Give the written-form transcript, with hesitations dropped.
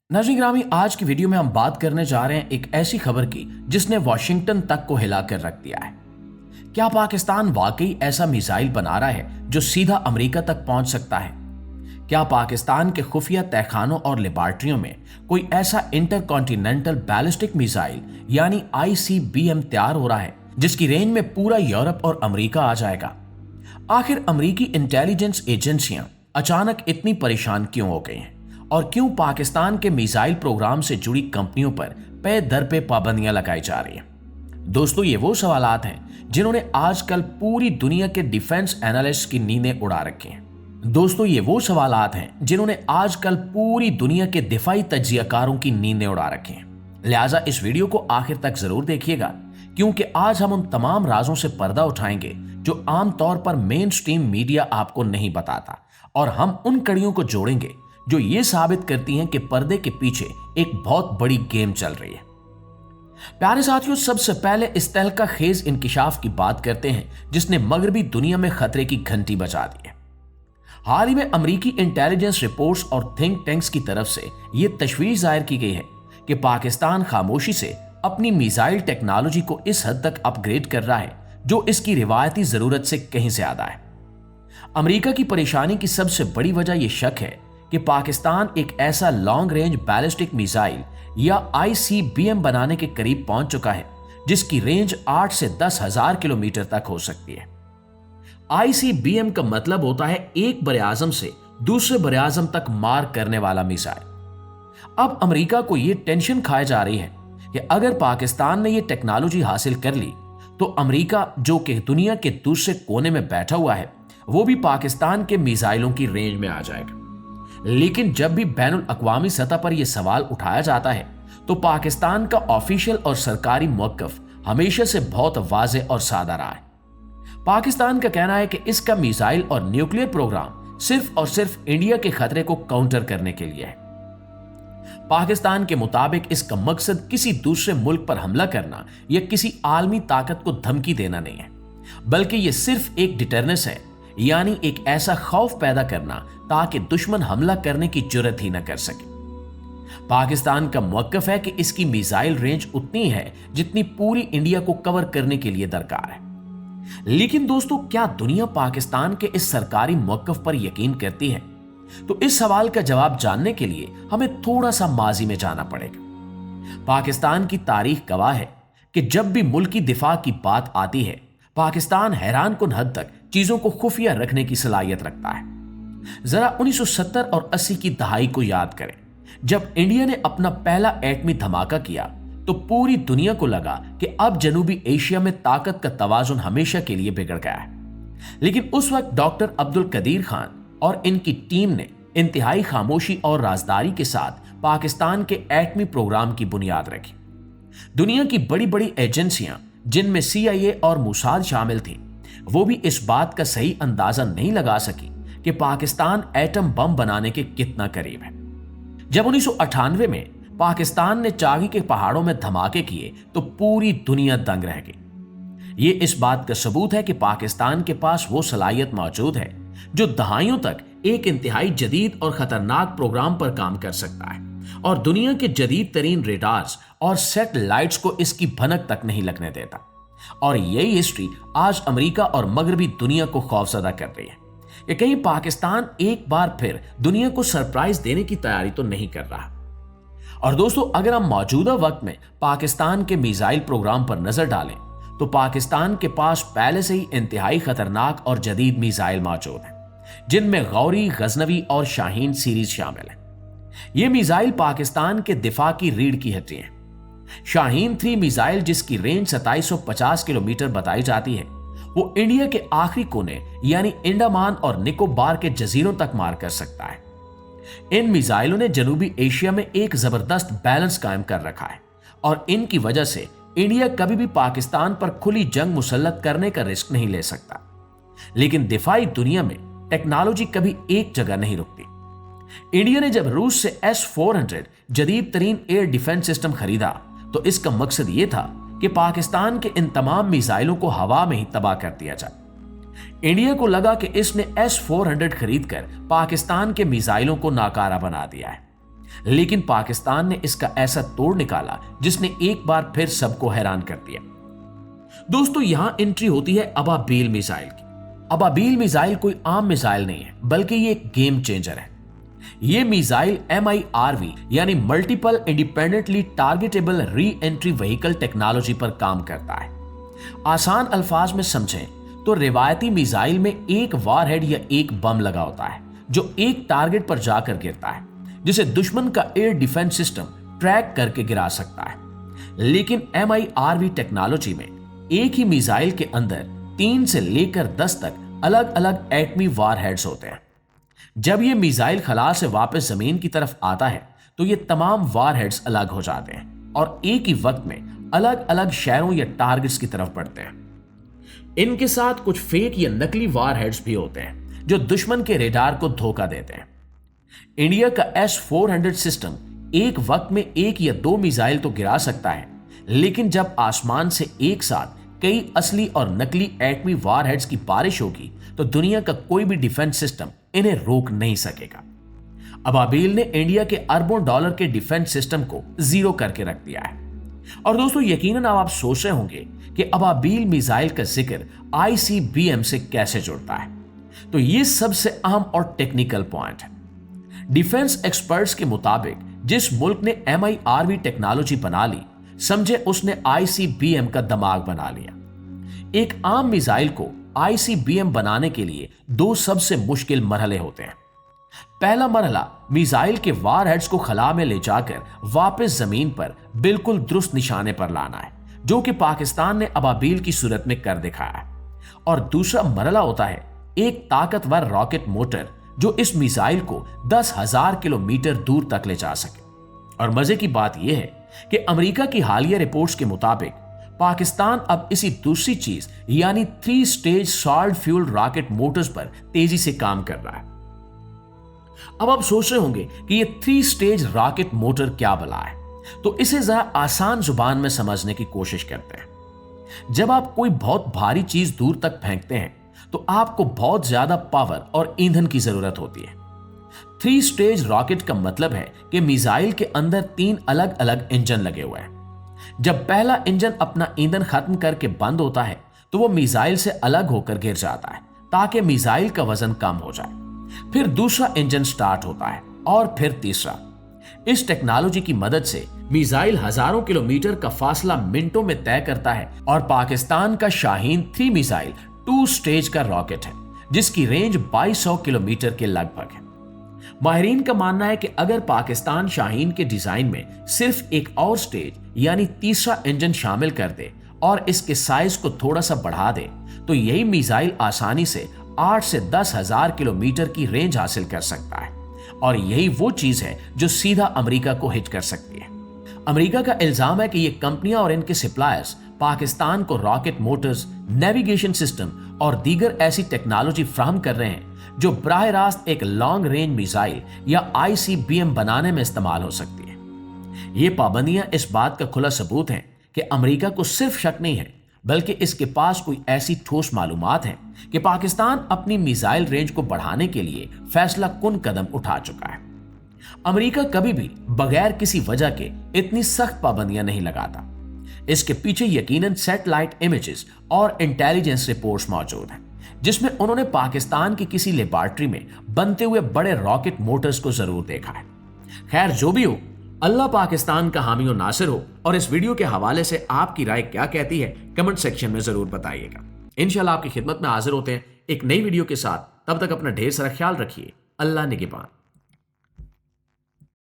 नाज़रीन ग्रामी, आज की वीडियो में हम बात करने जा रहे हैं एक ऐसी खबर की जिसने वॉशिंगटन तक को हिलाकर रख दिया है। क्या पाकिस्तान वाकई ऐसा मिसाइल बना रहा है जो सीधा अमेरिका तक पहुंच सकता है? क्या पाकिस्तान के खुफिया तहखानों और लेबॉर्ट्रियों में कोई ऐसा इंटरकॉन्टिनेंटल बैलिस्टिक मिसाइल यानी ICBM तैयार हो रहा है जिसकी रेंज में पूरा यूरोप और अमेरिका आ जाएगा? आखिर अमेरिकी इंटेलिजेंस एजेंसियां अचानक इतनी परेशान क्यों हो गई हैं और क्यों पाकिस्तान के मिसाइल प्रोग्राम से जुड़ी कंपनियों पर पे दर पे पाबंदियां लगाई जा रही हैं? दोस्तों, ये वो सवालात हैं जिन्होंने आजकल पूरी दुनिया के डिफेंस एनालिस्ट की नींदें उड़ा रखी हैं। दोस्तों, ये वो सवालात हैं जिन्होंने आजकल पूरी दुनिया के दिफाई तज्जियाकारों की नींदें उड़ा रखी हैं। लिहाजा इस वीडियो को आखिर तक जरूर देखिएगा, क्योंकि आज हम उन तमाम राजों से पर्दा उठाएंगे जो आमतौर पर मेन स्ट्रीम मीडिया आपको नहीं बताता, और हम उन कड़ियों को जोड़ेंगे जो ये साबित करती हैं कि पर्दे के पीछे एक बहुत बड़ी गेम चल रही है। प्यारे साथियों, सबसे पहले इस तहलका खेज इंकिशाफ की बात करते हैं जिसने मगरबी दुनिया में खतरे की घंटी बजा दी है। हाल ही में अमेरिकी इंटेलिजेंस रिपोर्ट्स और थिंक टैंक्स की तरफ से यह तशवीश जाहिर की गई है कि पाकिस्तान खामोशी से अपनी मिसाइल टेक्नोलॉजी को इस हद तक अपग्रेड कर रहा है जो इसकी रिवायती जरूरत से कहीं ज्यादा है। अमेरिका की परेशानी की सबसे बड़ी वजह यह शक है कि पाकिस्तान एक ऐसा लॉन्ग रेंज बैलिस्टिक मिसाइल या ICBM बनाने के करीब पहुंच चुका है जिसकी रेंज 8 से 10 हजार किलोमीटर तक हो सकती है। ICBM का मतलब होता है एक बरे-आज़म से दूसरे बरे-आज़म तक मार करने वाला मिसाइल। अब अमेरिका को यह टेंशन खाए जा रही है कि अगर पाकिस्तान ने यह टेक्नोलॉजी हासिल कर ली तो अमेरिका, जो कि दुनिया के दूसरे कोने में बैठा हुआ है, वो भी पाकिस्तान के मिसाइलों की रेंज में आ जाएगा। लेकिन जब भी बैनुल अक़वामी सतह पर यह सवाल उठाया जाता है तो पाकिस्तान का ऑफिशियल और सरकारी मौक़िफ़ हमेशा से बहुत वाज़ेह और सादा रहा है। पाकिस्तान का कहना है कि इसका मिसाइल और न्यूक्लियर प्रोग्राम सिर्फ और सिर्फ इंडिया के खतरे को काउंटर करने के लिए है। पाकिस्तान के मुताबिक इसका मकसद किसी दूसरे मुल्क पर हमला करना या किसी आलमी ताकत को धमकी देना नहीं है, बल्कि यह सिर्फ एक डिटरनेंस है, यानी एक ऐसा खौफ पैदा करना ताकि दुश्मन हमला करने की जुर्रत ही न कर सके। पाकिस्तान का मौक़िफ़ है कि इसकी मिसाइल रेंज उतनी है जितनी पूरी इंडिया को कवर करने के लिए दरकार है। लेकिन दोस्तों, क्या दुनिया पाकिस्तान के इस सरकारी मौक़िफ़ पर यकीन करती है? तो इस सवाल का जवाब जानने के लिए हमें थोड़ा सा माजी में जाना पड़ेगा। पाकिस्तान की तारीख गवाह है कि जब भी मुल्की दिफा की बात आती है, पाकिस्तान हैरानकुन हद तक चीजों को खुफिया रखने की सलाहियत रखता है। जरा 1970 और 80 की दहाई को याद करें, जब इंडिया ने अपना पहला एटमी धमाका किया तो पूरी दुनिया को लगा कि अब जनूबी एशिया में ताकत का तवाजुन हमेशा के लिए बिगड़ गया है। लेकिन उस वक्त डॉक्टर अब्दुल कदीर खान और इनकी टीम ने इंतहाई खामोशी और राजदारी के साथ पाकिस्तान के एटमी प्रोग्राम की बुनियाद रखी। दुनिया की बड़ी बड़ी एजेंसियां, जिनमें CIA और मोसाद शामिल थी, वो भी इस बात का सही अंदाजा नहीं लगा सकी कि पाकिस्तान एटम बम बनाने के कितना करीब है। जब 1998 में पाकिस्तान ने चागी के पहाड़ों में धमाके किए तो पूरी दुनिया दंग रह गई। ये इस बात का सबूत है कि पाकिस्तान के पास वो सलाहियत मौजूद है जो दहाइयों तक एक इंतहाई जदीद और खतरनाक प्रोग्राम पर काम कर सकता है, और दुनिया के जदीद तरीन रेडार्स और सैटेलाइट्स को इसकी भनक तक नहीं लगने देता। और यही हिस्ट्री आज अमेरिका और मगरबी दुनिया को खौफजदा कर रही है कि कहीं पाकिस्तान एक बार फिर दुनिया को सरप्राइज देने की तैयारी तो नहीं कर रहा। और दोस्तों, अगर हम मौजूदा वक्त में पाकिस्तान के मिसाइल प्रोग्राम पर नजर डालें तो पाकिस्तान के पास पहले से ही इंतहाई खतरनाक और जदीद मिसाइल मौजूद हैं, जिनमें गौरी, गजनवी और शाहीन सीरीज शामिल है। ये मिसाइल पाकिस्तान के दिफा की रीढ़ की हड्डी है। शाहीन 3 मिसाइल, जिसकी रेंज 2750 किलोमीटर बताई जाती है, वो इंडिया के आखिरी कोने यानी अंडमान और निकोबार के जजीरों तक मार कर सकता है। इन मिसाइलों ने जनूबी एशिया में एक जबरदस्त बैलेंस कायम कर रखा है, और इनकी वजह से इंडिया कभी भी पाकिस्तान पर खुली जंग मुसल्लत करने का रिस्क नहीं ले सकता। लेकिन दिफाई दुनिया में टेक्नोलॉजी कभी एक जगह नहीं रुकती। इंडिया ने जब रूस से S-400 जदीद तरीन एयर डिफेंस सिस्टम खरीदा तो इसका मकसद यह था कि पाकिस्तान के इन तमाम मिसाइलों को हवा में ही तबाह कर दिया जाए। इंडिया को लगा कि इसने S-400 खरीदकर पाकिस्तान के मिसाइलों को नाकारा बना दिया है। लेकिन पाकिस्तान ने इसका ऐसा तोड़ निकाला जिसने एक बार फिर सबको हैरान कर दिया। दोस्तों, यहां एंट्री होती है अबाबील मिसाइल की। अबाबील मिसाइल कोई आम मिसाइल नहीं है, बल्कि ये एक गेम चेंजर है। ये मिसाइल MIRV यानी multiple independently targetable re entry vehicle technology पर काम करता है। आसान अल्फाज में समझें तो रिवायती मिसाइल में एक वारहेड या एक बम लगा होता है जो एक टारगेट पर जाकर गिरता है, जिसे दुश्मन का एयर डिफेंस सिस्टम ट्रैक करके गिरा सकता है। लेकिन MIRV टेक्नोलॉजी में एक ही मिसाइल के अंदर 3 से लेकर 10 तक अलग अलग एटमी वारहेड्स होते हैं। जब यह मिसाइल खला से वापस जमीन की तरफ आता है तो ये तमाम वारहेड्स अलग हो जाते हैं और एक ही वक्त में अलग अलग शहरों या टारगेट्स की तरफ बढ़ते हैं। इनके साथ कुछ फेक या नकली वारहेड्स भी होते हैं जो दुश्मन के रेडार को धोखा देते हैं। इंडिया का S-400 सिस्टम एक वक्त में 1 या 2 मिसाइल तो गिरा सकता है, लेकिन जब आसमान से एक साथ कई असली और नकली एटमी वारहेड्स की बारिश होगी तो दुनिया का कोई भी डिफेंस सिस्टम इन्हें रोक नहीं सकेगा। अबाबील ने इंडिया के अरबों डॉलर के डिफेंस सिस्टम को जीरो करके रख दिया है। और दोस्तों, यकीनन आप सोच रहे होंगे कि अबाबील मिसाइल का जिक्र ICBM से कैसे जुड़ता है। तो ये सबसे अहम और टेक्निकल पॉइंट है। डिफेंस एक्सपर्ट्स के मुताबिक जिस मुल्क ने MIRV टेक्नोलॉजी बना ली, समझे उसने ICBM का दिमाग बना लिया। एक आम मिसाइल को ICBM बनाने के लिए 2 सबसे मुश्किल मरहले होते हैं। पहला मरहला मिसाइल के वारहेड्स को खला में ले जाकर वापस जमीन पर बिल्कुल दुरुस्त निशाने पर लाना है, जो कि पाकिस्तान ने अबाबील की सूरत में कर दिखाया है। और दूसरा मरहला होता है एक ताकतवर रॉकेट मोटर जो इस मिसाइल को 10,000 किलोमीटर दूर तक ले जा सके। और मजे की बात यह है कि अमेरिका की हालिया रिपोर्ट्स के मुताबिक पाकिस्तान अब इसी दूसरी चीज यानी 3 stage solid fuel rocket Motors पर तेजी से काम कर रहा है। अब आप सोच रहे होंगे कि ये 3 स्टेज रॉकेट मोटर क्या बला है, तो इसे जरा आसान जुबान में समझने की कोशिश करते हैं। जब आप कोई बहुत भारी चीज दूर तक फेंकते हैं तो आपको बहुत ज्यादा पावर और ईंधन की जरूरत होती है। 3 स्टेज रॉकेट का मतलब है कि मिसाइल के अंदर 3 अलग अलग इंजन लगे हुए हैं। जब पहला इंजन अपना ईंधन खत्म करके बंद होता है तो वो मिसाइल से अलग होकर गिर जाता है ताकि मिसाइल का वजन कम हो जाए। फिर दूसरा इंजन स्टार्ट होता है और फिर तीसरा। इस टेक्नोलॉजी की मदद से मिसाइल हजारों किलोमीटर का फासला मिनटों में तय करता है और पाकिस्तान का शाहीन 3 मिसाइल 2 स्टेज का रॉकेट है जिसकी रेंज 2200 किलोमीटर के लगभग है। माहिरीन का मानना है कि अगर पाकिस्तान शाहीन के डिजाइन में सिर्फ एक और स्टेज यानी तीसरा इंजन शामिल कर दे और इसके साइज को थोड़ा सा बढ़ा दे तो यही मिसाइल आसानी से 8 से 10,000 किलोमीटर की रेंज हासिल कर सकता है। और यही वो चीज है जो सीधा अमेरिका को हिट कर सकती है। अमेरिका का इल्जाम है कि ये कंपनियां और इनके सप्लायर्स पाकिस्तान को रॉकेट मोटर्स, नेविगेशन सिस्टम और दीगर ऐसी टेक्नोलॉजी फ्राहम कर रहे हैं जो बराह रास्त एक लॉन्ग रेंज मिसाइल या ICBM बनाने में इस्तेमाल हो सकती है। ये पाबंदियां इस बात का खुला सबूत हैं कि अमेरिका को सिर्फ शक नहीं है, बल्कि इसके पास कोई ऐसी ठोस मालूमात हैं कि पाकिस्तान अपनी मिसाइल रेंज को बढ़ाने के लिए फैसला कुन कदम उठा चुका है। अमेरिका कभी भी बगैर किसी वजह के इतनी सख्त पाबंदियां नहीं लगाता। इसके पीछे यकीनन सैटेलाइट इमेजेस और इंटेलिजेंस रिपोर्ट्स मौजूद हैं जिसमें उन्होंने पाकिस्तान की किसी लेबॉर्ट्री में बनते हुए बड़े रॉकेट मोटर्स को जरूर देखा है। खैर, जो भी हो, अल्लाह पाकिस्तान का हामी और नासिर हो। और इस वीडियो के हवाले से आपकी राय क्या कहती है कमेंट सेक्शन में जरूर बताइएगा। इंशाल्लाह आपकी खिदमत में हाजिर होते हैं एक नई वीडियो के साथ। तब तक अपना ढेर सारा ख्याल रखिए। अल्लाह निगहबान।